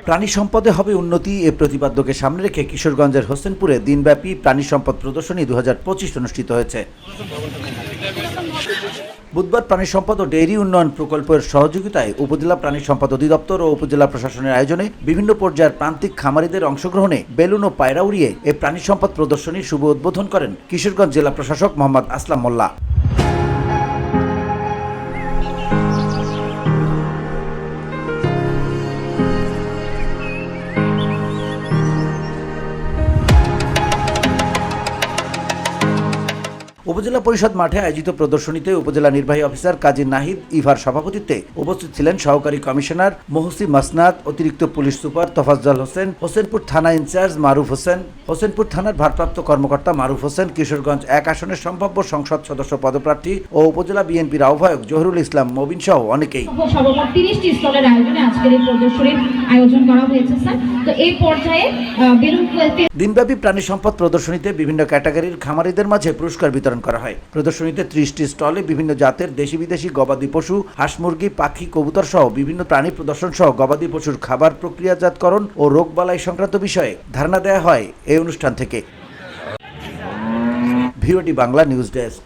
প্রাণী সম্পদে হবে উন্নতি এ প্রতিপাদ্যকে সামনে রেখে কিশোরগঞ্জের হোসেনপুরে দিনব্যাপী প্রাণী সম্পদ প্রদর্শনী 2025 অনুষ্ঠিত হয়েছে। বুধবার প্রাণী সম্পদ ও ডেইরি উন্নয়ন প্রকল্পের সহযোগিতায় উপজেলা প্রাণী সম্পদ অধিদপ্তর ও উপজেলা প্রশাসনের আয়োজনে বিভিন্ন পর্যায়ের প্রান্তিক খামারিদের অংশগ্রহণে বেলুন ও পায়রা উড়িয়ে এ প্রাণী সম্পদ প্রদর্শনীর শুভ উদ্বোধন করেন কিশোরগঞ্জ জেলা প্রশাসক মোহাম্মদ আসলাম মোল্লা। উপজেলা পরিষদ মাঠে আয়োজিত প্রদর্শনীতে উপজেলা নির্বাহী অফিসার কাজী নাহিদ ইভার সভাপতিত্বে উপস্থিত ছিলেন সহকারী কমিশনার মহসি মাসনাদ, অতিরিক্ত পুলিশ সুপার তোফাজ্জল হোসেন, হোসেনপুর থানা ইনচার্জ মারুফ হোসেন, হোসেনপুর থানার ভারপ্রাপ্ত কর্মকর্তা মারুফ হোসেন, কিশোরগঞ্জ 1 আসনের সম্ভাব্য সংসদ সদস্য পদপ্রার্থী ও উপজেলা বিএনপির আহ্বায়ক জহুরুল ইসলাম মবিন সহ অনেকেই। সর্বমোট 30টি স্টলের আয়োজনে আজকের এই প্রদর্শনীর আয়োজন করা হয়েছে স্যার। তো এই পর্যায়ে দিনব্যাপী প্রাণী সম্পদ প্রদর্শনীতে বিভিন্ন ক্যাটাগরির খামারিদের মাঝে পুরস্কার বিতরণ করা হয়। প্রদর্শনীতে 30টি স্টলে বিভিন্ন জাতের দেশি বিদেশি গবাদি পশু, হাঁস মুরগি, পাখি, কবুতর সহ বিভিন্ন প্রাণী প্রদর্শন সহ গবাদি পশুর খাবার প্রক্রিয়াজাতকরণ ও রোগবালাই সংক্রান্ত বিষয়ে ধারণা দেওয়া হয় এই অনুষ্ঠান থেকে। VOD Bangla news desk.